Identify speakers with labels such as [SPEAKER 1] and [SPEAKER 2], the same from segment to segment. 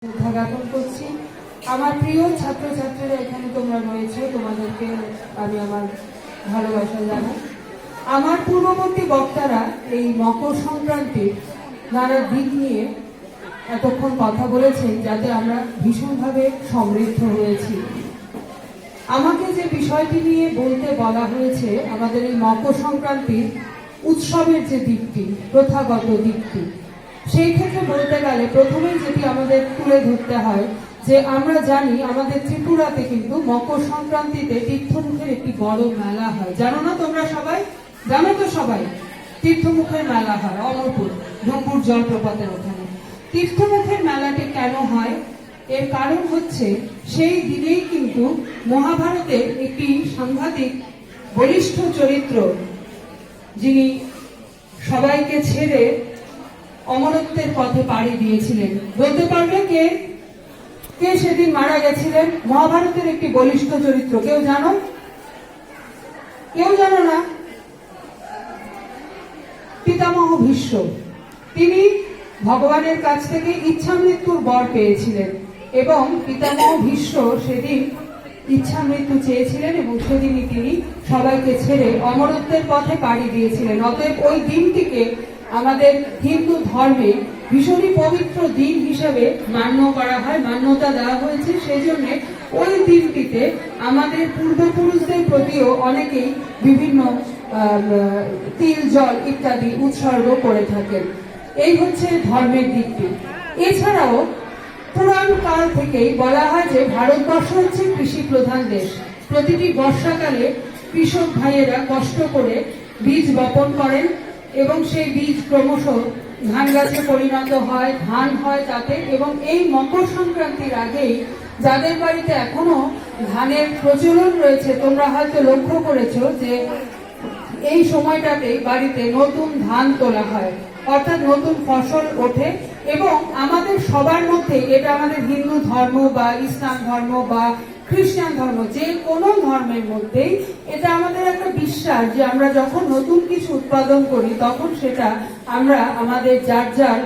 [SPEAKER 1] শ্রদ্ধা জ্ঞাপন করছি। আমার প্রিয় ছাত্রছাত্রীরা এখানে তোমরা রয়েছে, তোমাদেরকে আমি আমার ভালোবাসা জানাই। আমার পূর্ববর্তী বক্তারা এই মকর সংক্রান্তির নানা দিক নিয়ে এতক্ষণ কথা বলেছেন, যাতে আমরা ভীষণভাবে সমৃদ্ধ হয়েছি। আমাকে যে বিষয়টি নিয়ে বলতে বলা হয়েছে, আমাদের এই মকর সংক্রান্তির উৎসবের যে দিকটি, প্রথাগত দিকটি, সেই ক্ষেত্রে বলতে গেলে প্রথমেই যেটি আমাদের তুলে ধরতে হয় যে আমরা জানি আমাদের ত্রিপুরাতে কিন্তু মকর সংক্রান্তিতে তীর্থমুখের একটি বড় মেলা হয়। জানো না তোমরা সবাই? জানো তো সবাই? তীর্থমুখের মেলা হয় অমরপুর ডুম্বুর জলপ্রপাতের ওখানে। তীর্থমুখের মেলাটি কেন হয়? এর কারণ হচ্ছে সেই দিনেই কিন্তু মহাভারতের একটি সাংঘাতিক বলিষ্ঠ চরিত্র, যিনি সবাইকে ছেড়ে অমরত্বের পথে পাড়ি দিয়েছিলেন। বলতে পারবে কে কে সেদিন মারা গেছিলেন? মহাভারতের একটি বলিষ্ঠ চরিত্র। কেউ জানো? কেউ জানো না? পিতামহ ভীষ্ম। তিনি ভগবানের কাছ থেকে ইচ্ছা মৃত্যুর বর পেয়েছিলেন এবং পিতামহ ভীষ্ম সেদিন ইচ্ছা মৃত্যু চেয়েছিলেন এবং সেদিনই তিনি সবাইকে ছেড়ে অমরত্বের পথে পাড়ি দিয়েছিলেন। অতএব ওই দিনটিকে আমাদের হিন্দু ধর্মে ভীষণই পবিত্র দিন হিসেবে মান্য করা হয়, মান্যতা দেওয়া হয়েছে। সেই জন্য ওই দিনটিতে আমাদের পূর্বপুরুষদের প্রতিও অনেকেই বিভিন্ন তিল জল ইত্যাদি উৎসর্গ করে থাকেন। এই হচ্ছে ধর্মের দিকটি। এছাড়াও পুরাণ কাল থেকেই বলা হয় যে ভারতবর্ষ হচ্ছে কৃষি প্রধান দেশ। প্রতিটি বর্ষাকালে কৃষক ভাইয়েরা কষ্ট করে বীজ বপন করেন এবং সেই বীজ ক্রমশ ধান গাছে পরিণত হয়, ধান হয় তাতে। এবং এই মকর সংক্রান্তির আগেই যাদের বাড়িতে এখনো ধানের প্রচলন রয়েছে, তোমরা হয়তো লক্ষ্য করেছো যে এই সময়টাতেই বাড়িতে নতুন ধান তোলা হয়, অর্থাৎ নতুন ফসল ওঠে। এবং আমাদের সবার মধ্যে, এটা আমাদের হিন্দু ধর্ম বা ইসলাম ধর্ম বা খ্রিস্টান ধর্ম, যে কোনো ধর্মের মধ্যেই এটা আমাদের একটা বিশ্বাস যে আমরা যখন নতুন কিছু উৎপাদন করি তখন সেটা আমরা আমাদের যার যার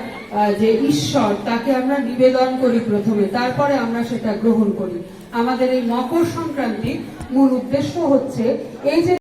[SPEAKER 1] যে ঈশ্বর তাকে আমরা নিবেদন করি প্রথমে, তারপরে আমরা সেটা গ্রহণ করি। আমাদের এই মকর সংক্রান্তির মূল উদ্দেশ্য হচ্ছে এই যে